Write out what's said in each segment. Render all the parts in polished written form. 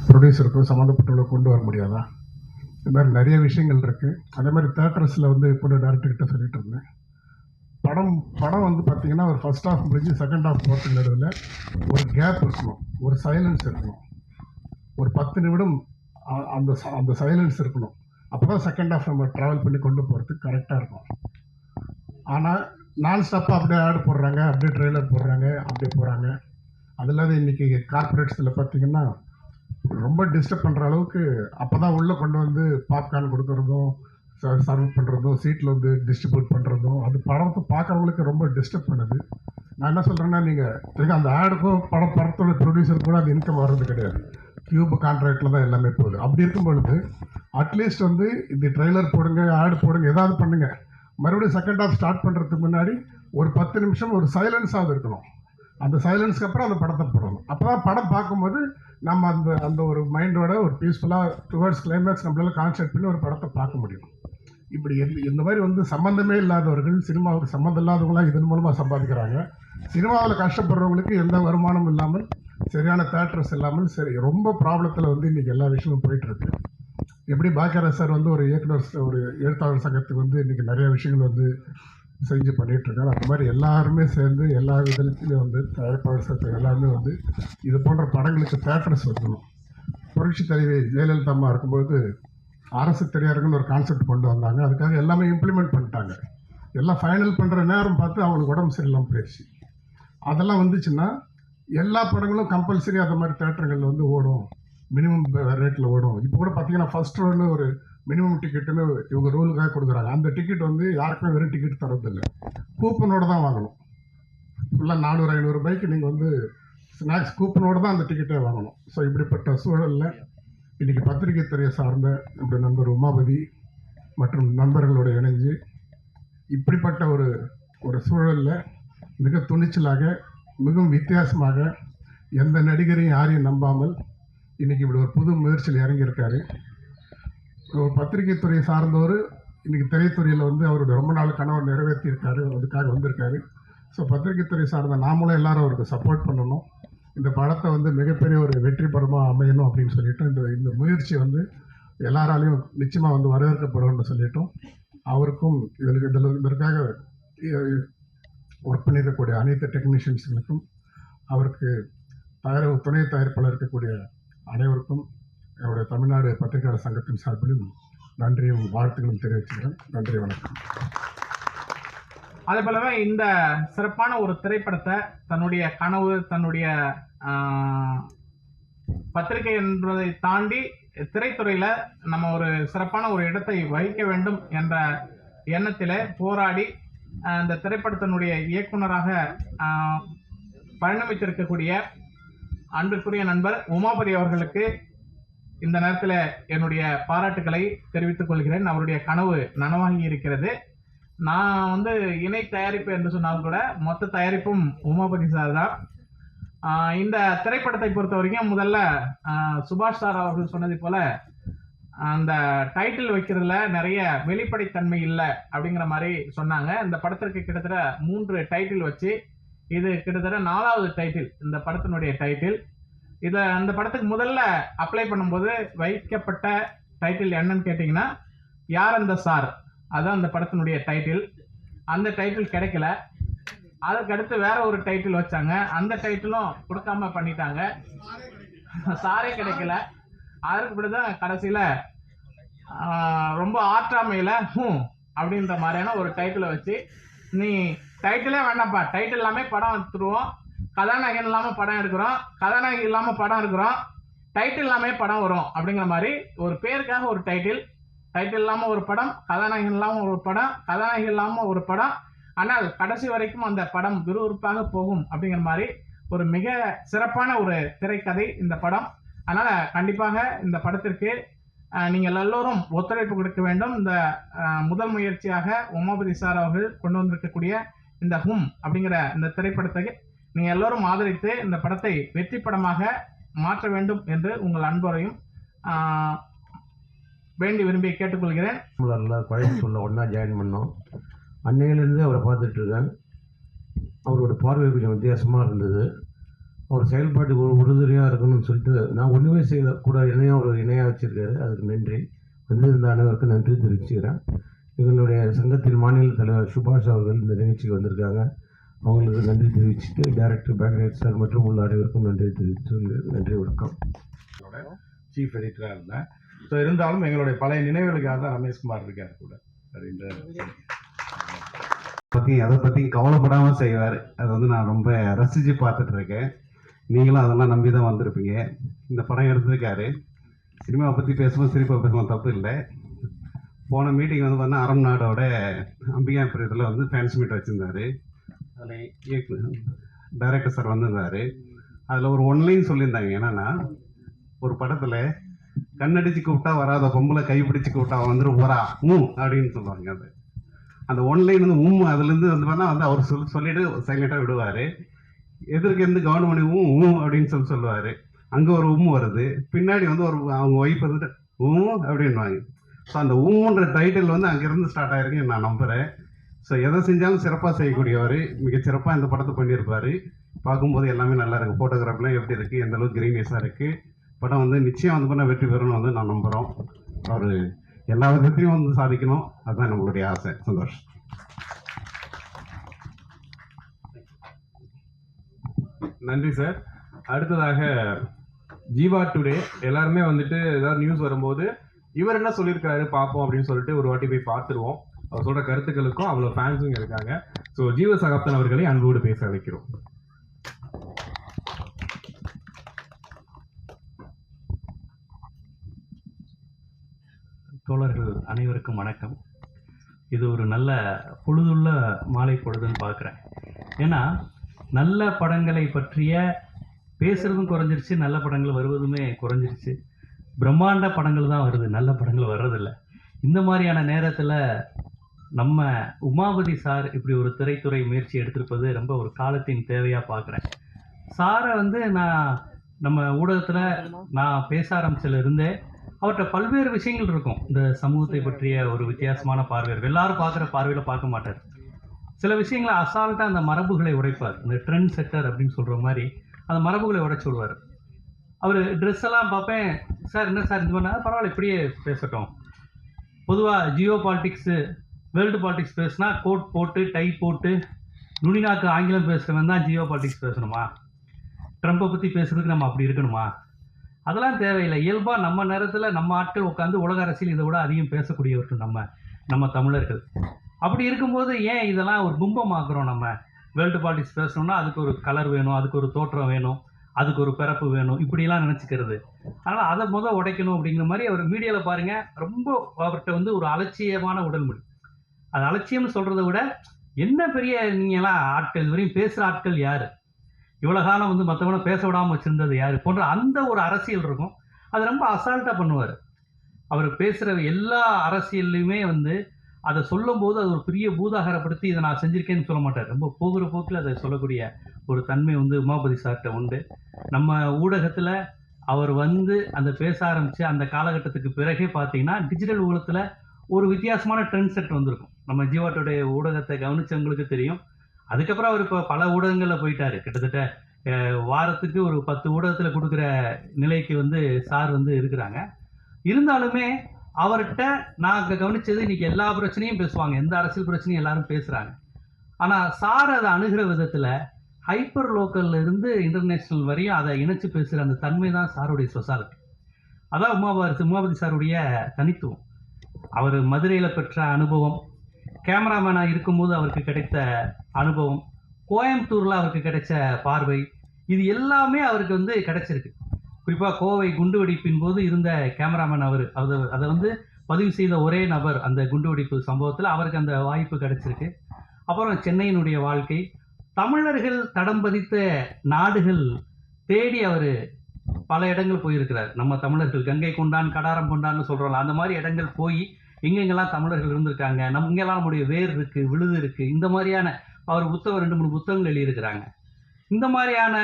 ப்ரொடியூசருக்கும் சம்மந்தப்பட்டவங்களை கொண்டு வர முடியாதா? இது மாதிரி நிறைய விஷயங்கள் இருக்குது. அதே மாதிரி தேட்டர்ஸில் வந்து இப்போ டேரக்டர்கிட்ட சொல்லிட்டு இருந்தேன். படம் வந்து பார்த்தீங்கன்னா ஒரு ஃபர்ஸ்ட் ஹாஃப் முடிஞ்சு செகண்ட் ஹாஃப் போகிறதுக்கு நடுவில் ஒரு கேப் இருக்கணும், ஒரு சைலன்ஸ் இருக்கணும், ஒரு 10 நிமிடம் அந்த சைலன்ஸ் இருக்கணும். அப்போ தான் செகண்ட் ஹாஃப் நம்ம ட்ராவல் பண்ணி கொண்டு போகிறதுக்கு கரெக்டாக இருக்கும். ஆனால் நான் ஸ்டாப்பாக அப்படியே ஆடு போடுறாங்க, அப்படியே ட்ரெய்லர் போடுறாங்க, அப்படியே போகிறாங்க. அது இல்லாத இன்றைக்கி கார்பரேட்ஸில் பார்த்தீங்கன்னா ரொம்ப டிஸ்டர்ப் பண்ணுற அளவுக்கு அப்போ தான் உள்ளே கொண்டு வந்து பாப்கார்ன் கொடுக்குறதும் சர்வ் பண்ணுறதும் சீட்டில் வந்து டிஸ்ட்ரிபியூட் பண்ணுறதும் அது படத்தை பார்க்குறவங்களுக்கு ரொம்ப டிஸ்டர்ப் பண்ணுது. நான் என்ன சொல்கிறேன்னா, நீங்கள் அந்த ஆடுக்கும் படத்தோட ப்ரொடியூசர் கூட அது இன்கம் வர்றது கிடையாது. கியூப் கான்ட்ராக்டில் தான் எல்லாமே போகுது. அப்படி இருக்கும் பொழுது அட்லீஸ்ட் வந்து இந்த ட்ரெய்லர் போடுங்க, ஆடு போடுங்க, ஏதாவது பண்ணுங்கள். மறுபடியும் செகண்ட் ஹாஃப் ஸ்டார்ட் பண்ணுறதுக்கு முன்னாடி ஒரு 10 நிமிஷம் ஒரு சைலன்ஸாக இருக்கணும். அந்த சைலன்ஸ்க்கு அப்புறம் அந்த படத்தை போடணும். அப்போ தான் படம் பார்க்கும்போது நம்ம அந்த ஒரு மைண்டோட ஒரு பீஸ்ஃபுல்லாக டுவர்ட்ஸ் கிளைமேக்ஸ் நம்மளால கான்சென்ட்ரேட் பண்ணி ஒரு படத்தை பார்க்க முடியும். இப்படி இந்த மாதிரி வந்து சம்மந்தமே இல்லாதவர்கள், சினிமாவுக்கு சம்மந்தம் இல்லாதவங்களாம் இதன் மூலமாக சம்பாதிக்கிறாங்க. சினிமாவில் கஷ்டப்படுறவங்களுக்கு எந்த வருமானம் இல்லாமல், சரியான தேட்டர்ஸ் இல்லாமல், சரி ரொம்ப ப்ராப்ளத்தில் வந்து இன்றைக்கி எல்லா விஷயமும் போயிட்டுருக்கு. எப்படி பாக்கியராஜ் சார் வந்து ஒரு எழுத்தாளர் சங்கத்துக்கு வந்து இன்றைக்கி நிறைய விஷயங்கள் வந்து செஞ்சு பண்ணிகிட்ருக்காரு. அந்த மாதிரி எல்லாருமே சேர்ந்து எல்லா விதத்துலேயும் வந்து தயாரிப்பாளர் சங்கத்தில் எல்லாருமே வந்து இது போன்ற படங்களுக்கு தேட்டர்ஸ் வைக்கணும். புரட்சி தலைவி ஜெயலலிதா அம்மா இருக்கும்போது அரசு திரையரங்குன்னு ஒரு கான்செப்ட் கொண்டு வந்தாங்க. அதுக்காக எல்லாமே இம்ப்ளிமெண்ட் பண்ணிட்டாங்க. எல்லாம் ஃபைனல் பண்ணுற நேரம் பார்த்து அவங்களுக்கு உடம்பு சரியில்லாமல் போயிடுச்சு. அதெல்லாம் வந்துச்சுன்னா எல்லா படங்களும் கம்பல்சரி அந்த மாதிரி தேட்டருங்களில் வந்து ஓடும், மினிமம் ரேட்டில் ஓடும். இப்போ கூட பார்த்தீங்கன்னா ஃபர்ஸ்ட் ரோன்னு ஒரு மினிமம் டிக்கெட்டுன்னு இவங்க ரூலுக்காக கொடுக்குறாங்க. அந்த டிக்கெட் வந்து யாருக்குமே வெறும் டிக்கெட் தரதில்லை, கூப்பனோடு தான் வாங்கணும். ஃபுல்லாக 400-500 ரூபாய்க்கு நீங்கள் வந்து ஸ்நாக்ஸ் கூப்பனோடு தான் அந்த டிக்கெட்டே வாங்கணும். ஸோ இப்படிப்பட்ட சூழலில் இன்றைக்கி பத்திரிகை துறையை சார்ந்த நம்முடைய நண்பர் உமாபதி மற்றும் நண்பர்களோடு இணைஞ்சு இப்படிப்பட்ட ஒரு சூழலில் மிக துணிச்சலாக, மிகவும் வித்தியாசமாக, எந்த நடிகரையும் யாரையும் நம்பாமல் இன்றைக்கி இப்படி ஒரு புது முயற்சியில் இறங்கியிருக்காரு. ஒரு பத்திரிகை துறையை சார்ந்தவர் இன்றைக்கி திரைத்துறையில் வந்து அவருடைய ரொம்ப நாள் கனவை நிறைவேற்றியிருக்காரு, அதுக்காக வந்திருக்காரு. ஸோ பத்திரிகை துறை சார்ந்த நாமளும் எல்லாரும் அவருக்கு சப்போர்ட் பண்ணணும். இந்த படத்தை வந்து மிகப்பெரிய ஒரு வெற்றி படமாக அமையணும் அப்படின்னு சொல்லிட்டு இந்த முயற்சி வந்து எல்லாராலையும் நிச்சயமாக வந்து வரவேற்கப்படும்னு சொல்லிட்டோம். அவருக்கும் இதற்காக ஒர்க் பண்ணியிருக்கக்கூடிய அனைத்து டெக்னீஷியன்ஸுகளுக்கும், அவருக்கு துணை தயாரிப்பாளர் இருக்கக்கூடிய அனைவருக்கும் என்னுடைய தமிழ்நாடு பத்திரிகையாளர் சங்கத்தின் சார்பிலும் நன்றியும் வாழ்த்துக்களும் தெரிவிச்சுக்கிறேன். நன்றி, வணக்கம். அதே போலவே இந்த சிறப்பான ஒரு திரைப்படத்தை தன்னுடைய கனவு, தன்னுடைய பத்திரிகை என்பதை தாண்டி திரைத்துறையில நம்ம ஒரு சிறப்பான ஒரு இடத்தை வகிக்க வேண்டும் என்ற எண்ணத்தில போராடி இந்த திரைப்படத்தினுடைய இயக்குனராக பரிணமித்திருக்கக்கூடிய அன்பிற்குரிய நண்பர் உமாபதி அவர்களுக்கு இந்த நேரத்தில் என்னுடைய பாராட்டுக்களை தெரிவித்துக் கொள்கிறேன். அவருடைய கனவு நனவாகி இருக்கிறது. நான் வந்து இணை தயாரிப்பு என்று சொன்னாலும் கூட மொத்த தயாரிப்பும் உமாபதி சார் தான். இந்த திரைப்படத்தை பொறுத்த வரைக்கும் முதல்ல சுபாஷ் சார் அவர்கள் சொன்னது போல அந்த டைட்டில் வைக்கிறதுல நிறைய வெளிப்படைத்தன்மை இல்லை அப்படிங்கிற மாதிரி சொன்னாங்க. இந்த படத்திற்கு கிட்டத்தட்ட 3 டைட்டில் வச்சு, இது கிட்டத்தட்ட 4வது டைட்டில் இந்த படத்தினுடைய டைட்டில். அந்த படத்துக்கு முதல்ல அப்ளை பண்ணும்போது வைக்கப்பட்ட டைட்டில் என்னன்னு கேட்டிங்கன்னா, யார் அந்த சார், அதுதான் அந்த படத்தினுடைய டைட்டில். அந்த டைட்டில் கிடைக்கல. அதுக்கடுத்து வேற ஒரு டைட்டில் வச்சாங்க, அந்த டைட்டிலும் கொடுக்காம பண்ணிட்டாங்க. சாரே கிடைக்கல. அதற்கு பிறகுதான் கடைசியில ரொம்ப ஆற்றாமையில அப்படின்ற மாதிரியான ஒரு டைட்டிலை வச்சு, நீ டைட்டிலே வேண்டாம்ப்பா, டைட்டில் எல்லாமே படம் எடுத்துருவோம், கதாநாயகன் இல்லாம படம் எடுக்கிறோம், கதாநாயகி இல்லாம படம் எடுக்கிறோம், டைட்டில் இல்லாம படம் வரும் அப்படிங்கிற மாதிரி ஒரு பேருக்காக ஒரு டைட்டில் இல்லாம ஒரு படம், கதாநாயகன் இல்லாம ஒரு படம், கதாநாயகி இல்லாம ஒரு படம், ஆனால் கடைசி வரைக்கும் அந்த படம் விறுவிறுப்பாக போகும் அப்படிங்கிற மாதிரி ஒரு மிக சிறப்பான ஒரு திரைக்கதை இந்த படம். அதனால கண்டிப்பாக இந்த படத்திற்கு நீங்கள் எல்லோரும் ஒத்துழைப்பு கொடுக்க வேண்டும். இந்த முதல் முயற்சியாக உமாபதி சார் அவர்கள் கொண்டு வந்திருக்கக்கூடிய இந்த அப்படிங்கிற இந்த திரைப்படத்தை நீங்கள் எல்லோரும் ஆதரித்து இந்த படத்தை வெற்றி படமாக மாற்ற வேண்டும் என்று உங்கள் அன்பரையும் வேண்டி விரும்பி கேட்டுக்கொள்கிறேன். கோயம்புத்தூரில் ஒன்றா ஜாயின் பண்ணோம். அன்னையிலேருந்து அவரை பார்த்துட்ருக்கேன். அவரோட பார்வை கொஞ்சம் வித்தியாசமாக இருந்தது. அவர் செயல்பாட்டுக்கு உறுதுணையாக இருக்கணும்னு சொல்லிட்டு நான் ஒன்றுமே செய்ய கூட என்னையும் ஒரு இணையாக வச்சுருக்காரு. அதுக்கு நன்றி. வந்திருந்த அனைவருக்கும் நன்றி தெரிவிச்சுக்கிறேன். எங்களுடைய சங்கத்தின் மாநில தலைவர் சுபாஷ் அவர்கள் இந்த நிகழ்ச்சிக்கு வந்திருக்காங்க. அவங்களுக்கு நன்றி தெரிவிச்சுட்டு டைரக்டர் பேக்ரேட் சார் மற்றும் உள்ள அனைவருக்கும் நன்றி தெரிவித்து நன்றி, வணக்கம். சீஃப் எடிட்டராக இருந்தேன். ஸோ இருந்தாலும் எங்களுடைய பழைய நினைவுகளுக்காக தான் ரமேஷ்குமார் இருக்கார் கூட அப்படின்ற அதை பற்றி கவலைப்படாமல் செய்வார். அதை வந்து நான் ரொம்ப ரசித்து பார்த்துட்ருக்கேன். நீங்களும் அதெல்லாம் நம்பி தான் வந்திருப்பீங்க. இந்த படம் எடுத்திருக்காரு. சினிமாவை பற்றி பேசும்போது சிரிப்பாக பேசலாம், தப்பு இல்லை. போன மீட்டிங் வந்து பார்த்தா அறம் நாடோட அம்பிகாபுரத்தில் வந்து ஃபேன்ஸ் மீட் வச்சுருந்தார். அதில் டைரக்டர் சார் வந்திருந்தார். அதில் ஒரு ஒன்லைன் சொல்லியிருந்தாங்க. என்னென்னா, ஒரு படத்தில் கண்ணடிச்சு கூப்பிட்டா வராத பொம்பளை கைப்பிடிச்சு கூப்பிட்டா வந்துடும் போறா அப்படின்னு சொல்லுவாங்க. அது அந்த ஒன்லைன் வந்து அதுலேருந்து வந்து பார்த்தா வந்து அவர் சொல்லிட்டு சைலண்டாக விடுவார். எதிர்க்கு இருந்து கவர்மெண்ட் அப்படின்னு சொல்லுவார். அங்கே ஒரு வருது. பின்னாடி வந்து ஒரு அவங்க ஒய்ஃப் வந்துட்டு அப்படின்வாங்க. ஸோ அந்த ஊன்ற டைட்டில் வந்து அங்கேருந்து ஸ்டார்ட் ஆகிருக்குன்னு நான் நம்புகிறேன். ஸோ எதை செஞ்சாலும் சிறப்பாக செய்யக்கூடியவர். மிகச்சிறப்பாக இந்த படத்தை பண்ணியிருப்பார். பார்க்கும்போது எல்லாமே நல்லா இருக்குது. ஃபோட்டோகிராஃபிலாம் எப்படி இருக்குது, எந்த அளவுக்கு கிரீனியஸாக இருக்குது. படம் வந்து நிச்சயம் வந்து பண்ண வெற்றி பெறணும் வந்து நான் நம்புகிறோம். அவர் எல்லா விதத்தையும் வந்து சாதிக்கணும். அதுதான் நம்மளுடைய ஆசை. சந்தோஷம். நன்றி சார். அடுத்ததாக ஜீவா டுடே எல்லாருமே வந்துட்டு ஏதாவது நியூஸ் வரும்போது இவர் என்ன சொல்லியிருக்காரு பார்ப்போம் அப்படின்னு சொல்லிட்டு ஒரு வாட்டி போய் பார்த்துருவோம். அவர் சொல்ற கருத்துக்களுக்கும் அவ்வளோ ஃபேன்ஸும் இருக்காங்க. ஸோ ஜீவ சகாப்தன் அவர்களை அன்போடு பேச அழைக்கிறோம். தோழர்கள் அனைவருக்கும் வணக்கம். இது ஒரு நல்ல பொழுதுள்ள மாலை பொழுதுன்னு பார்க்குறேன். ஏன்னா நல்ல படங்களை பற்றிய பேசுகிறதும் குறைஞ்சிருச்சு, நல்ல படங்கள் வருவதுமே குறைஞ்சிருச்சு. பிரம்மாண்ட படங்கள் தான் வருது, நல்ல படங்கள் வர்றதில்லை. இந்த மாதிரியான நேரத்தில் நம்ம உமாபதி சார் இப்படி ஒரு திரைத்துறை முயற்சி எடுத்திருப்பது ரொம்ப ஒரு காலத்தின் தேவையாக பார்க்குறேன். சாரை வந்து நான் நம்ம ஊடகத்தில் நான் பேச ஆரம்பிச்சிலிருந்தே அவர்கிட்ட பல்வேறு விஷயங்கள் இருக்கும். இந்த சமூகத்தை பற்றிய ஒரு வித்தியாசமான பார்வையர், எல்லாரும் பார்க்குற பார்வையில் பார்க்க மாட்டார். சில விஷயங்களை அசால்ட்டாக அந்த மரபுகளை உடைப்பார். இந்த ட்ரெண்ட் செட்டர் அப்படின்னு சொல்கிற மாதிரி அந்த மரபுகளை உடைச்சி விடுவார். அவர் ட்ரெஸ் எல்லாம் பார்ப்பேன், சார் என்ன சார் இது பண்ணால் பரவாயில்ல இப்படியே பேசட்டும். பொதுவாக ஜியோ பாலிட்டிக்ஸு வேர்ல்டு பாலிட்டிக்ஸ் பேசுனா கோட் போட்டு டை போட்டு நுனிநாக்கு ஆங்கிலம் பேசுகிறவன் தான் ஜியோ பாலிட்டிக்ஸ் பேசணுமா? ட்ரம்ப்பை பற்றி பேசுறதுக்கு நம்ம அப்படி இருக்கணுமா? அதெல்லாம் தேவையில்லை. இயல்பாக நம்ம நேரத்தில் நம்ம ஆட்கள் உட்காந்து உலக அரசியல் இதை விட அதிகம் பேசக்கூடியவர்கள் நம்ம தமிழர்கள். அப்படி இருக்கும்போது ஏன் இதெல்லாம் ஒரு கும்பமாக்குறோம்? நம்ம வேர்ல்டு பாலிட்டிக்ஸ் பேசணும்னா அதுக்கு ஒரு கலர் வேணும், அதுக்கு ஒரு தோற்றம் வேணும், அதுக்கு ஒரு பிறப்பு வேணும், இப்படிலாம் நினச்சிக்கிறது. அதனால் அதை உடைக்கணும் அப்படிங்கிற மாதிரி அவர் மீடியாவில் பாருங்கள், ரொம்ப அவர்கிட்ட வந்து ஒரு அலட்சியமான உடல்மொழி. அது அலட்சியம்னு சொல்கிறத விட என்ன பெரிய நீங்களாம் ஆட்கள், இதுவரையும் பேசுகிற ஆட்கள் யார், இவ்வளோ காலம் வந்து மற்றவனை பேச விடாமல் வச்சுருந்தது யார் போன்ற அந்த ஒரு அரசியல் இருக்கும். அது ரொம்ப அசால்ட்டாக பண்ணுவார். அவர் பேசுகிற எல்லா அரசியல்லையுமே வந்து அதை சொல்லும்போது அது ஒரு பெரிய பூதாகரப்படுத்தி இதை நான் செஞ்சுருக்கேன்னு சொல்ல மாட்டார். ரொம்ப போகிற போக்கில் அதை சொல்லக்கூடிய ஒரு தன்மை வந்து உமாபதி சார்கிட்ட உண்டு. நம்ம ஊடகத்தில் அவர் வந்து அந்த பேச ஆரம்பித்து அந்த காலகட்டத்துக்கு பிறகே பார்த்தீங்கன்னா டிஜிட்டல் ஊடகத்தில் ஒரு வித்தியாசமான ட்ரெண்ட் செட் வந்திருக்கும். நம்ம ஜீவாட்டோடைய ஊடகத்தை கவனித்தவங்களுக்கு தெரியும். அதுக்கப்புறம் அவர் இப்போ பல ஊடகங்களில் போயிட்டார். கிட்டத்தட்ட வாரத்துக்கு ஒரு 10 ஊடகத்தில் கொடுக்குற நிலைக்கு வந்து சார் வந்து இருக்கிறாங்க. இருந்தாலுமே அவர்கிட்ட நான் கவனித்தது இன்றைக்கி எல்லா பிரச்சனையும் பேசுவாங்க, எந்த அரசியல் பிரச்சனையும் எல்லாரும் பேசுகிறாங்க. ஆனால் சார் அதை அணுகிற விதத்தில் ஹைப்பர் லோக்கல்ல இருந்து இன்டர்நேஷ்னல் வரையும் அதை இணைச்சு பேசுகிற அந்த தன்மை தான் சாருடைய ஸ்பெஷாலிட்டி. அதான் உமாபதி சாருடைய தனித்துவம். அவர் மதுரையில் பெற்ற அனுபவம், கேமராமேனாக இருக்கும்போது அவருக்கு கிடைத்த அனுபவம், கோயம்புத்தூரில் அவருக்கு கிடைச்ச பார்வை, இது எல்லாமே அவருக்கு வந்து கிடைச்சிருக்கு. குறிப்பாக கோவை குண்டுவெடிப்பின் போது இருந்த கேமராமேன் அதை வந்து பதிவு செய்த ஒரே நபர் அந்த குண்டுவெடிப்பு சம்பவத்தில் அவருக்கு அந்த வாய்ப்பு கிடைச்சிருக்கு. அப்புறம் சென்னையினுடைய வாழ்க்கை, தமிழர்கள் தடம் பதித்த நாடுகள் தேடி அவர் பல இடங்கள் போயிருக்கிறார். நம்ம தமிழர்கள் கங்கை கொண்டான் கடாரம் கொண்டான்னு சொல்கிறோம்ல, அந்த மாதிரி இடங்கள் போய் எங்கெங்கெல்லாம் தமிழர்கள் இருந்திருக்காங்க, இங்கெல்லாம் நம்முடைய வேர் இருக்குது, விழுது இருக்குது, இந்த மாதிரியான அவர் புத்தகம் 2-3 புத்தகங்கள் எழுதியிருக்கிறாங்க. இந்த மாதிரியான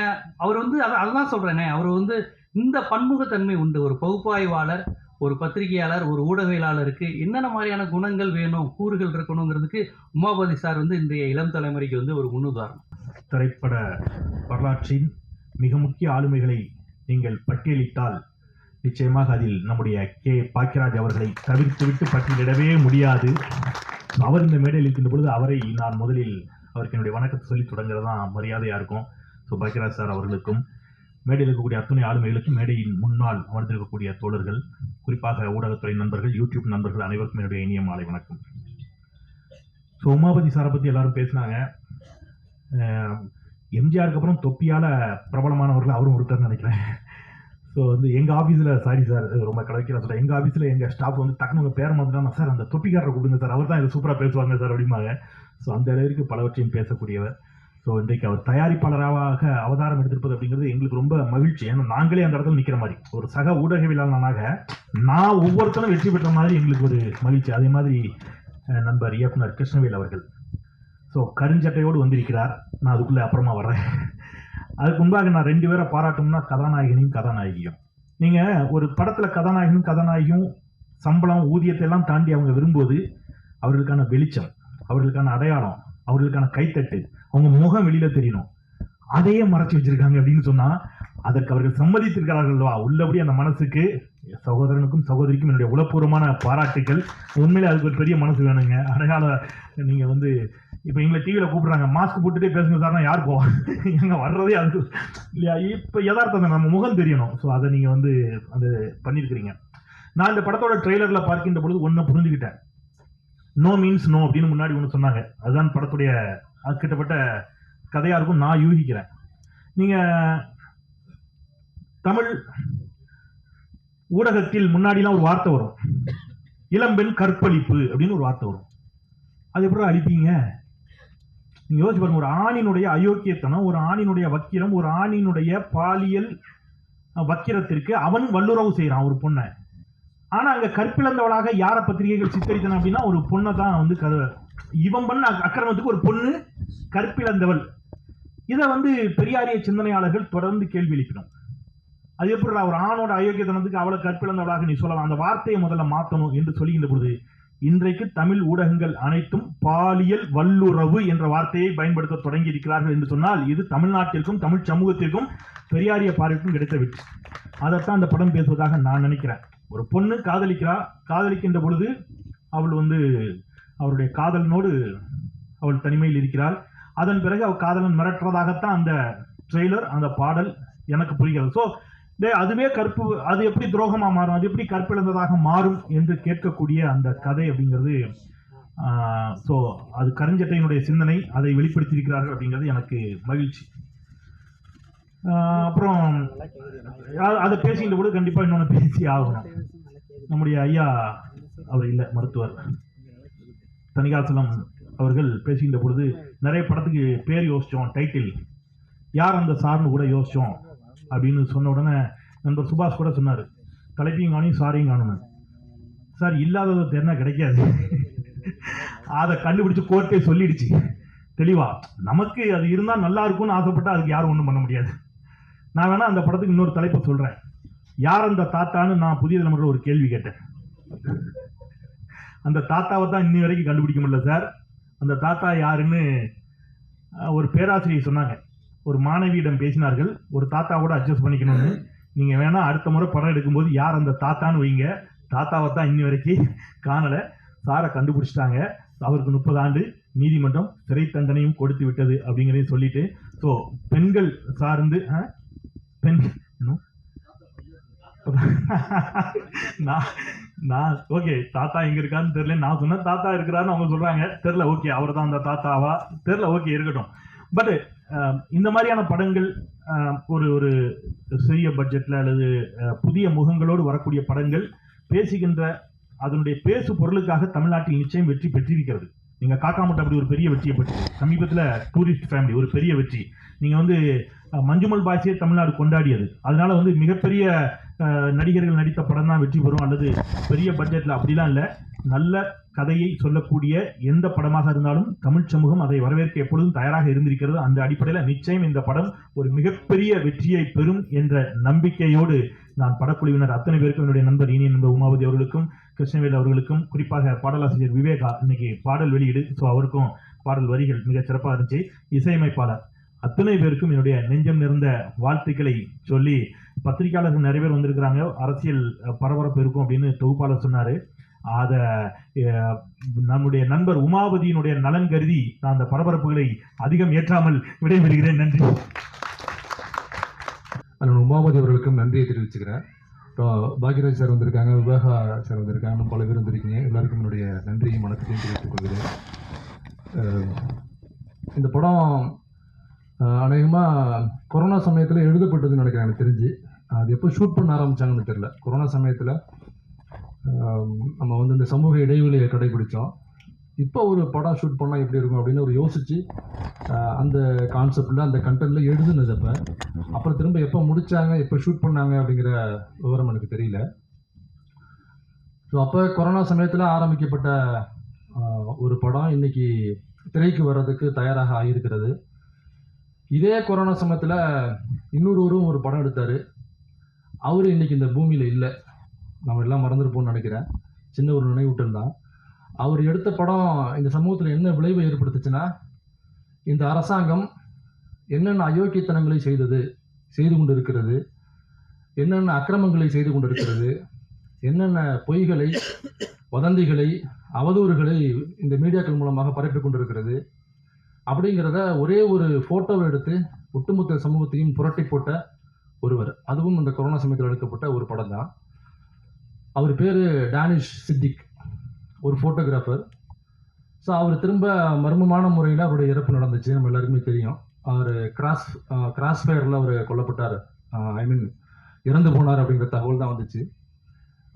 அவர் வந்து அதுதான் சொல்கிறேனே, அவர் வந்து இந்த பன்முகத்தன்மை உண்டு. ஒரு பகுப்பாய்வாளர், ஒரு பத்திரிகையாளர், ஒரு ஊடகவியலாளருக்கு என்னென்ன மாதிரியான குணங்கள் வேணும், கூறுகள் இருக்கணுங்கிறதுக்கு உமாபதி சார் வந்து இன்றைய இளம் தலைமுறைக்கு வந்து ஒரு முன்னுதாரணம். திரைப்பட வரலாற்றின் மிக முக்கிய ஆளுமைகளை நீங்கள் பட்டியலிட்டால் நிச்சயமாக அதில் நம்முடைய பாக்கியராஜ் அவர்களை தவிர்த்துவிட்டு பட்டியலிடவே முடியாது. அவர் இந்த மேடையில் இருக்கின்ற பொழுது அவரை நான் முதலில் அவருக்கு என்னுடைய வணக்கத்தை சொல்லி தொடங்குறது தான் மரியாதையாக இருக்கும். ஸோ பாக்கியராஜ் சார் அவர்களுக்கும் மேடையில் இருக்கக்கூடிய அத்துணை ஆளுமைகளுக்கும் மேடையின் முன்னால் அமர்ந்திருக்கக்கூடிய தோழர்கள், குறிப்பாக ஊடகத்துறை நண்பர்கள், யூடியூப் நண்பர்கள் அனைவருக்கும் என்னுடைய இனிய மாலை வணக்கம். ஸோ உமாபதி சாரை பற்றி எல்லாரும் பேசினாங்க. எம்ஜிஆருக்கு அப்புறம் தொப்பியால் பிரபலமானவர்கள் அவரும் ஒருத்தர் நினைக்கிறேன். ஸோ வந்து எங்கள் ஆஃபீஸில், சாரி சார் ரொம்ப கலவைக்கிற சொல்கிறேன், எங்கள் ஆஃபீஸில் எங்கள் ஸ்டாஃப் வந்து டக்குனு உங்கள் பேரை மாற்றினா, சார் அந்த தொப்பிக்காரரை கூப்பிடுங்க சார், அவர் தான் இது சூப்பராக பேசுவாங்க சார் அப்படிம்பாங்க. ஸோ அந்த அளவிற்கு பலவற்றையும் பேசக்கூடியவர். ஸோ இன்றைக்கு அவர் தயாரிப்பாளராக அவதாரம் எடுத்திருப்பது அப்படிங்கிறது எங்களுக்கு ரொம்ப மகிழ்ச்சி. ஏன்னா நாங்களே அந்த இடத்துல நிற்கிற மாதிரி ஒரு சக ஊடகவியலாளனாக நான் ஒவ்வொருத்தரும் வெற்றி பெற்ற மாதிரி எங்களுக்கு ஒரு மகிழ்ச்சி. அதே மாதிரி நண்பர் இயக்குனர் கிருஷ்ணவேல் அவர்கள் ஸோ கருஞ்சட்டையோடு வந்திருக்கிறார். நான் அதுக்குள்ளே அப்புறமா வர்றேன். அதுக்கு முன்பாக நான் 2 பேரை பாராட்டணும்னா கதாநாயகனையும் கதாநாயகியும். நீங்கள் ஒரு படத்தில் கதாநாயகனும் கதாநாயகியும் சம்பளம் ஊதியத்தை எல்லாம் தாண்டி அவங்க விரும்புவது அவர்களுக்கான வெளிச்சம், அவர்களுக்கான அடையாளம், அவர்களுக்கான கைத்தட்டு, அவங்க முகம் வெளியில தெரியணும். அதையே மறைச்சி வச்சிருக்காங்க அப்படின்னு சொன்னா அதற்கு அவர்கள் சம்மதித்திருக்கிறார்கள்வா உள்ளபடி அந்த மனசுக்கு, சகோதரனுக்கும் சகோதரிக்கும் என்னுடைய உளப்பூர்வமான பாராட்டுக்கள். உண்மையிலே அதுக்கு ஒரு பெரிய மனசு வேணுங்க. அடையாளம் நீங்கள் வந்து இப்போ எங்களை டிவியில் கூப்பிடுறாங்க, மாஸ்க் போட்டுட்டே பேசுங்க சார்னா யார் போவா? எங்கே வர்றதே அது இல்லையா? இப்போ யதார்த்தம் நம்ம முகம் தெரியணும். ஸோ அதை நீங்கள் வந்து அந்த பண்ணியிருக்கிறீங்க. நான் இந்த படத்தோட ட்ரெய்லரில் பார்க்கின்ற பொழுது ஒன்று புரிஞ்சுக்கிட்டேன். நோ மீன்ஸ் நோ அப்படின்னு முன்னாடி ஒன்று சொன்னாங்க. அதுதான் படத்துடைய கிட்டப்பட்ட கதையாக இருக்கும் நான் யூகிக்கிறேன். நீங்கள் தமிழ் ஊடகத்தில் முன்னாடிலாம் ஒரு வார்த்தை வரும், இளம்பெண் கற்பழிப்பு அப்படின்னு ஒரு வார்த்தை வரும். அது எப்படி அழிப்பீங்க? நீங்க யோசிச்சு பாருங்க. ஒரு ஆணினுடைய அயோக்கியத்தனம், ஒரு ஆணினுடைய வக்கிரம், ஒரு ஆணினுடைய பாலியல் வக்கிரத்திற்கு அவன் வல்லுறவு செய்யறான் ஒரு பொண்ணை. ஆனா அங்க கற்பிழந்தவளாக யார பத்திரிகைகள் சித்தரித்தன அப்படின்னா ஒரு பொண்ணை தான் வந்து இவன் பண்ண அக்கிரமத்துக்கு ஒரு பொண்ணு கற்பிழந்தவள். இதை வந்து பெரியாரிய சிந்தனையாளர்கள் தொடர்ந்து கேள்வி எழுப்பினோம். அது எப்படி ஒரு ஆணோட அயோக்கியத்தனத்துக்கு அவளை கற்பிழந்தவளாக நீ சொல்லலாம்? அந்த வார்த்தையை முதல்ல மாற்றணும் என்று சொல்லுகின்ற பொழுது இன்றைக்கு தமிழ் ஊடகங்கள் அனைத்தும் பாலியல் வல்லுறவு என்ற வார்த்தையை பயன்படுத்த தொடங்கி இருக்கிறார்கள் என்று சொன்னால் இது தமிழ்நாட்டிற்கும் தமிழ் சமூகத்திற்கும் பெரியாரிய பார்வைக்கும் கிடைத்த வெற்றி. அதைத்தான் அந்த படம் பேசுவதாக நான் நினைக்கிறேன். ஒரு பொண்ணு காதலிக்கின்ற பொழுது அவள் வந்து அவருடைய காதலனோடு அவள் தனிமையில் இருக்கிறாள். அதன் பிறகு அவள் காதலன் மிரட்டுறதாகத்தான் அந்த ட்ரெய்லர், அந்த பாடல் எனக்கு புரிகிறது. ஸோ அதுவே அது எப்படி துரோகமா மாறும், அது எப்படி கற்பிழந்ததாக மாறும் என்று கேட்கக்கூடிய அந்த கதை அப்படிங்கிறது. ஸோ அது கருஞ்சட்டையினுடைய சிந்தனை, அதை வெளிப்படுத்தியிருக்கிறார்கள் அப்படிங்கிறது எனக்கு மகிழ்ச்சி. அப்புறம் அதை பேசிக்கின்ற பொழுது கண்டிப்பாக இன்னொன்று பேசி ஆகணும். நம்முடைய ஐயா, அவர் இல்லை, மருத்துவர் தணிகாசலம் அவர்கள் பேசுகின்ற பொழுது நிறைய படத்துக்கு பேர் யோசித்தோம், டைட்டில் யார் அந்த சார்னு கூட யோசித்தோம் அப்படின்னு சொன்ன உடனே நண்பர் சுபாஷ் கூட சொன்னார், கலைப்பையும் காணும் சாரியும் காணும். சார் இல்லாததை தெரினா கிடைக்காது. அதை கண்டுபிடிச்சு கோர்ட்டே சொல்லிடுச்சு தெளிவா. நமக்கு அது இருந்தால் நல்லா இருக்கும்னு ஆசைப்பட்டா அதுக்கு யாரும் ஒன்றும் பண்ண முடியாது. நான் வேணா அந்த படத்துக்கு இன்னொரு தலைப்பை சொல்கிறேன். யார் அந்த தாத்தான்னு நான் புதிய தலைமுறையில் ஒரு கேள்வி கேட்டேன். அந்த தாத்தாவை தான் இன்னி வரைக்கும் கண்டுபிடிக்க முடியல சார். அந்த தாத்தா யாருன்னு ஒரு பேராசிரியர் சொன்னாங்க. ஒரு மாணவியிடம் பேசினார்கள், ஒரு தாத்தாவோட அட்ஜஸ்ட் பண்ணிக்கணும்னு. நீங்கள் வேணா அடுத்த முறை படம் எடுக்கும்போது யார் அந்த தாத்தான்னு வைங்க. தாத்தாவை தான் இன்னி வரைக்கும் காணலை. சாரை கண்டுபிடிச்சிட்டாங்க. அவருக்கு 30 ஆண்டு நீதிமன்றம் சிறை தண்டனையும் கொடுத்து விட்டது அப்படிங்கிறதையும் சொல்லிட்டு, ஸோ பெண்கள் சார்ந்து நான் ஓகே தாத்தா எங்க இருக்கான்னு தெரியல. நான் சொன்ன தாத்தா இருக்கிறாருன்னு அவங்க சொல்றாங்க, தெரியல. ஓகே அவர் தான் அந்த தாத்தாவா தெரியல, ஓகே இருக்கட்டும். பட் இந்த மாதிரியான படங்கள் ஒரு ஒரு சிறிய பட்ஜெட்ல அல்லது புதிய முகங்களோடு வரக்கூடிய படங்கள் பேசுகின்ற அதனுடைய பேசு பொருளுக்காக தமிழ்நாட்டில் நிச்சயம் வெற்றி பெற்றிருக்கிறது. நீங்க காக்காமட்ட அப்படி ஒரு பெரிய வெற்றியை பெற்று சமீபத்தில் டூரிஸ்ட் ஃபேமிலி ஒரு பெரிய வெற்றி. நீங்க வந்து மஞ்சுமல் பாய்ஸே தமிழ்நாடு கொண்டாடியது. அதனால வந்து மிகப்பெரிய நடிகர்கள் நடித்த படம் தான் வெற்றி பெறும் அல்லது பெரிய பட்ஜெட்ல அப்படிலாம் இல்லை. நல்ல கதையை சொல்லக்கூடிய எந்த படமாக இருந்தாலும் தமிழ் சமூகம் அதை வரவேற்க எப்பொழுதும் தயாராக இருந்திருக்கிறது. அந்த அடிப்படையில் நிச்சயம் இந்த படம் ஒரு மிகப்பெரிய வெற்றியை பெறும் என்ற நம்பிக்கையோடு நான் படக்குழுவினர் அத்தனை பேருக்கும், என்னுடைய நண்பர் இனிய நண்பர் உமாபதி அவர்களுக்கும், கிருஷ்ணவேல் அவர்களுக்கும், குறிப்பாக பாடலாசிரியர் விவேகா இன்னைக்கு பாடல் வெளியீடு, ஸோ அவருக்கும் பாடல் வரிகள் மிக சிறப்பாக இருந்துச்சு. இசையமைப்பாளர் அத்தனை பேருக்கும் என்னுடைய நெஞ்சம் நிறைந்த வாழ்த்துக்களை சொல்லி, பத்திரிகையாளர்கள் நிறைய பேர் வந்திருக்கிறாங்க, அரசியல் பரபரப்பு இருக்கும் அப்படின்னு தொகுப்பாளர் சொன்னார். அதை நம்முடைய நண்பர் உமாபதியினுடைய நலன் கருதி நான் அந்த பரபரப்புகளை அதிகம் ஏற்றாமல் விடைபெறுகிறேன். நன்றி. அண்ணன் உமாபதி அவர்களுக்கும் நன்றியை தெரிவிச்சுக்கிறேன். பாக்யராஜ் சார் வந்திருக்காங்க, விவேகா சார் வந்திருக்காங்க, இன்னும் பல பேர் வந்திருக்கீங்க. எல்லாருக்கும் என்னுடைய நன்றியும் வணக்கத்தையும் தெரிவித்துக் கொள்கிறேன். இந்த படம் அநேகமாக கொரோனா சமயத்தில் எழுதப்பட்டதுன்னு நினைக்கிறேன். எனக்கு தெரிஞ்சு அது எப்போ ஷூட் பண்ண ஆரம்பித்தாங்கன்னு தெரியல. கொரோனா சமயத்தில் நம்ம வந்து இந்த சமூக இடைவெளியை கடைபிடித்தோம். இப்போ ஒரு படம் ஷூட் பண்ணால் எப்படி இருக்கும் அப்படின்னு ஒரு யோசித்து அந்த கான்செப்டில் அந்த கண்டென்ட்டில் எழுதுனதப்போ, அப்புறம் திரும்ப எப்போ முடித்தாங்க, எப்போ ஷூட் பண்ணாங்க அப்படிங்கிற விவரம் எனக்கு தெரியல. ஸோ அப்போ கொரோனா சமயத்தில் ஆரம்பிக்கப்பட்ட ஒரு படம் இன்னைக்கு திரைக்கு வர்றதுக்கு தயாராக ஆகியிருக்கிறது. இதே கொரோனா சமயத்தில் இன்னொருவரும் ஒரு படம் எடுத்தார். அவர் இன்னைக்கு இந்த பூமியில் இல்லை, நம்ம எல்லாம் மறந்துருப்போம்னு நினைக்கிறேன். சின்ன ஒரு நினைவூட்டல் தான். அவர் எடுத்த படம் இந்த சமூகத்தில் என்ன விளைவை ஏற்படுத்துச்சுன்னா, இந்த அரசாங்கம் என்னென்ன அயோக்கியத்தனங்களை செய்து கொண்டிருக்கிறது, என்னென்ன அக்கிரமங்களை செய்து கொண்டிருக்கிறது, என்னென்ன பொய்களை, வதந்திகளை, அவதூறுகளை இந்த மீடியாக்கள் மூலமாக பரப்பி கொண்டிருக்கிறது அப்படிங்கிறத ஒரே ஒரு ஃபோட்டோவை எடுத்து ஒட்டுமொத்த சமூகத்தையும் புரட்டி போட்ட ஒருவர். அதுவும் இந்த கொரோனா சமயத்தில் எடுக்கப்பட்ட ஒரு படம் தான். அவர் பேர் டேனிஷ் சித்திக், ஒரு ஃபோட்டோகிராஃபர். ஸோ அவர் திரும்ப மர்மமான முறையில் அவருடைய இறப்பு நடந்துச்சு, நம்ம எல்லாருக்குமே தெரியும். அவர் கிராஸ் ஃபயரில் அவர் கொல்லப்பட்டார், இறந்து போனார் அப்படிங்கிற தகவல் தான் வந்துச்சு.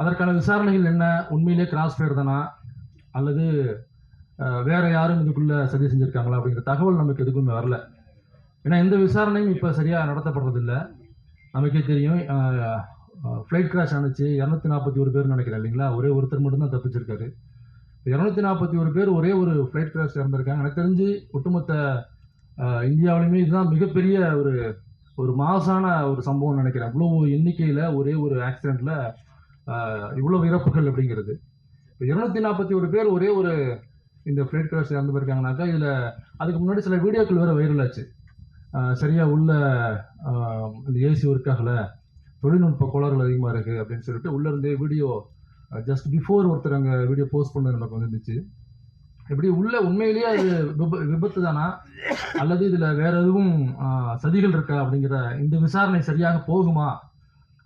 அதற்கான விசாரணைகள் என்ன, உண்மையிலே கிராஸ் ஃபயர் தானா அல்லது வேற யாரும் இதுக்குள்ளே சதி செஞ்சுருக்காங்களா அப்படிங்கிற தகவல் நமக்கு எதுக்குமே வரல. ஏன்னா எந்த விசாரணையும் இப்போ சரியாக நடத்தப்படுறதில்லை. நமக்கே தெரியும், ஃப்ளைட் கிராஷ் ஆனிச்சு, 241 பேர் நினைக்கிறேன் இல்லைங்களா, ஒரே ஒருத்தர் மட்டும்தான் தப்பிச்சிருக்காரு. 241 பேர் ஒரே ஒரு ஃப்ளைட் கிராஷ் இறந்துருக்காங்க. எனக்கு தெரிஞ்சு ஒட்டுமொத்த இந்தியாவிலுமே இதுதான் மிகப்பெரிய ஒரு மாசான ஒரு சம்பவம்னு நினைக்கிறேன். இவ்வளோ எண்ணிக்கையில் ஒரே ஒரு ஆக்சிடெண்ட்டில் இவ்வளோ இறப்புகள் அப்படிங்கிறது. இப்போ 241 பேர் ஒரே ஒரு இந்த ஃப்ளைட் கிராஷ் இறந்து போயிருக்காங்கனாக்கா, இதில் அதுக்கு முன்னாடி சில வீடியோக்கள் வேறு வைரல் ஆச்சு. சரியாக உள்ள இந்த ஏசி ஒர்க் ஆகலை, தொழில்நுட்ப கோளாறுகள் அதிகமாக இருக்குது அப்படின்னு சொல்லிட்டு உள்ளேருந்தே வீடியோ ஜஸ்ட் பிஃபோர் ஒருத்தர் அங்கே வீடியோ போஸ்ட் பண்ணது நமக்கு வந்துருந்துச்சு. எப்படி உள்ள உண்மையிலேயே அது விபத்து தானா அல்லது இதில் வேற எதுவும் சதிகள் இருக்கா அப்படிங்கிற இந்த விசாரணை சரியாக போகுமா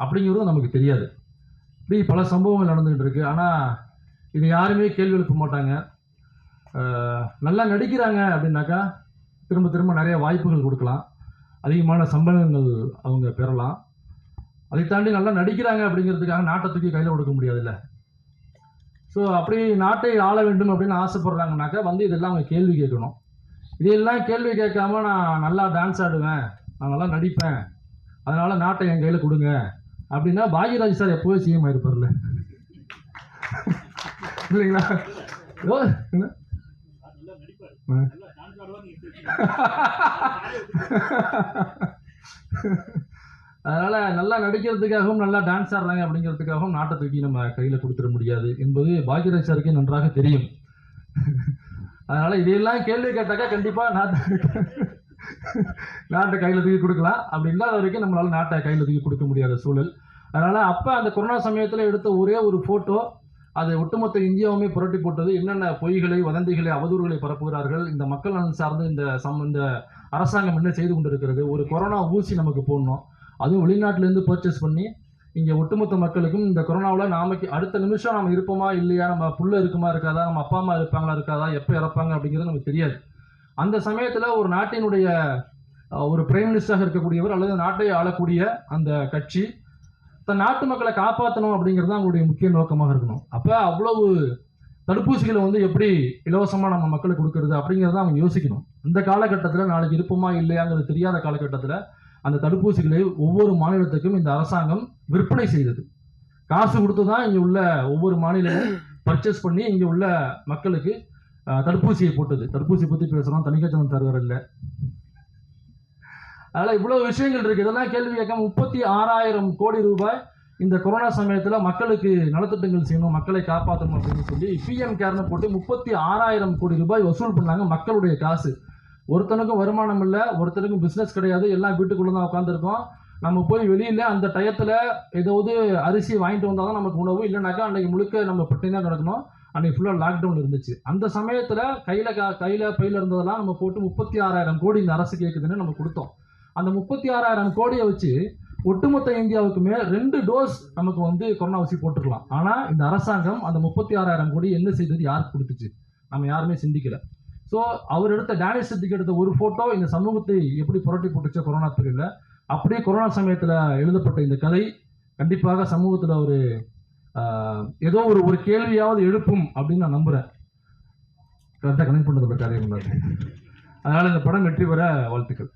அப்படிங்கிறதும் நமக்கு தெரியாது. இப்படி பல சம்பவங்கள் நடந்துகிட்டு இருக்கு. ஆனால் இது யாருமே கேள்வி எழுப்ப மாட்டாங்க. நல்லா நடிக்கிறாங்க அப்படின்னாக்கா திரும்ப திரும்ப நிறைய வாய்ப்புகள் கொடுக்கலாம், அதிகமான சம்பளங்கள் அவங்க பெறலாம். அதை தாண்டி நல்லா நடிக்கிறாங்க அப்படிங்கிறதுக்காக நாட்டை தூக்கி கையில் கொடுக்க முடியாதுல்ல. ஸோ அப்படி நாட்டை ஆள வேண்டும் அப்படின்னு ஆசைப்படுறாங்கனாக்கா இதெல்லாம் அவங்க கேள்வி கேட்கணும். இதையெல்லாம் கேள்வி கேட்காம நான் நல்லா டான்ஸ் ஆடுவேன், நான் நல்லா நடிப்பேன், அதனால நாட்டை என் கையில் கொடுங்க அப்படின்னா பாக்யராஜ் சார் எப்போவே சிஎம் ஆயிருப்பார்ல இல்லைங்களா? அதனால நல்லா நடிக்கிறதுக்காகவும் நல்லா டான்ஸ் ஆடுறாங்க அப்படிங்கிறதுக்காகவும் நாட்டை தூக்கி நம்ம கையில் கொடுத்துட முடியாது என்பது பாக்யராஜ் சாருக்கே நன்றாக தெரியும். அதனால இதையெல்லாம் கேள்வி கேட்டாக்கா கண்டிப்பாக நாட்டை கையில் தூக்கி கொடுக்கலாம். அப்படி இல்லாத வரைக்கும் நம்மளால நாட்டை கையில் தூக்கி கொடுக்க முடியாத சூழல். அதனால அப்போ அந்த கொரோனா சமயத்தில் எடுத்த ஒரே ஒரு ஃபோட்டோ அது ஒட்டுமொத்த இந்தியாவுமே புரட்டி போட்டது. என்னென்ன பொய்களை, வதந்திகளை, அவதூறுகளை பரப்புகிறார்கள், இந்த மக்கள் நலன் சார்ந்து இந்த அரசாங்கம் என்ன செய்து கொண்டிருக்கிறது, ஒரு கொரோனா ஊசி நமக்கு போடணும், அதுவும் வெளிநாட்டிலேருந்து பர்ச்சேஸ் பண்ணி இங்கே ஒட்டுமொத்த மக்களுக்கும் இந்த கொரோனாவில் நாளைக்கு அடுத்த நிமிஷம் நம்ம இருப்போமா இல்லையா, நம்ம புள்ள இருக்குமா இருக்காதா, நம்ம அப்பா அம்மா இருப்பாங்களா இருக்காதா, எப்போ இறப்பாங்க அப்படிங்கிறது நமக்கு தெரியாது. அந்த சமயத்தில் ஒரு நாட்டினுடைய ஒரு பிரைம் மினிஸ்டராக இருக்கக்கூடியவர் அல்லது நாட்டை ஆளக்கூடிய அந்த கட்சி தன் நாட்டு மக்களை காப்பாற்றணும் அப்படிங்கிறது தான் அவங்களுடைய முக்கிய நோக்கமாக இருக்கணும். அப்போ அவ்வளவு தடுப்பூசிகளை எப்படி இலவசமாக நம்ம மக்களுக்கு கொடுக்கறது அப்படிங்கிறத அவங்க யோசிக்கணும். இந்த காலகட்டத்தில் நாளைக்கு இருப்போமா இல்லையாங்கிறது தெரியாத காலகட்டத்தில் அந்த தடுப்பூசிகளை ஒவ்வொரு மாநிலத்துக்கும் இந்த அரசாங்கம் விற்பனை செய்தது. காசு கொடுத்து தான் இங்கே உள்ள ஒவ்வொரு மாநிலமும் பர்ச்சேஸ் பண்ணி இங்கே உள்ள மக்களுக்கு தடுப்பூசியை போட்டது. தடுப்பூசி பற்றி பேசுகிறோம், தனிக்கச்சனம் தருவார் இல்லை. அதனால் இவ்வளோ விஷயங்கள் இருக்குது. இதெல்லாம் கேள்வி கேட்காம 36,000 கோடி ரூபாய் இந்த கொரோனா சமயத்தில் மக்களுக்கு நலத்திட்டங்கள் செய்யணும், மக்களை காப்பாற்றணும் அப்படின்னு சொல்லி பிஎம் கேர்னு போட்டு 36,000 கோடி ரூபாய் வசூல் பண்ணாங்க, மக்களுடைய காசு. ஒருத்தனுக்கும் வருமானம் இல்லை, ஒருத்தனுக்கும் பிஸ்னஸ் கிடையாது, எல்லாம் வீட்டுக்குள்ளே தான் உட்காந்துருக்கோம். நம்ம போய் வெளியில் அந்த டயத்தில் ஏதாவது அரிசி வாங்கிட்டு வந்தால் தான் நமக்கு உணவு, இல்லைனாக்கா அன்றைக்கி முழுக்க நம்ம பட்டினி தான் கிடக்கணும். அன்றைக்கி ஃபுல்லாக லாக்டவுன் இருந்துச்சு. அந்த சமயத்தில் கையில் பையில் இருந்ததெல்லாம் நம்ம போட்டு 36,000 கோடி இந்த அரசு கேட்குதுன்னு நம்ம கொடுத்தோம். அந்த 36,000 கோடியை வச்சு ஒட்டுமொத்த இந்தியாவுக்குமே 2 டோஸ் நமக்கு வந்து கொரோனா ஊசி போட்டுக்கலாம். ஆனால் இந்த அரசாங்கம் அந்த 36,000 கோடி என்ன செய்தது, யாருக்கு கொடுத்துச்சு, நம்ம யாருமே சிந்திக்கல. ஸோ அவர் எடுத்த டேனிஷ் சித்திக்கு எடுத்த ஒரு ஃபோட்டோ இந்த சமூகத்தை எப்படி புரட்டி போட்டுச்சோ கொரோனா பீரியடில், அப்படியே கொரோனா சமயத்தில் எழுதப்பட்ட இந்த கதை கண்டிப்பாக சமூகத்தில் ஒரு ஏதோ ஒரு கேள்வியாவது எழுப்பும் அப்படின்னு நான் நம்புகிறேன். கரெக்டாக கனெக்ட் பண்ணுறது கதை முன்னாடி. அதனால் இந்த படம் வெற்றி பெற வாழ்த்துக்கள்.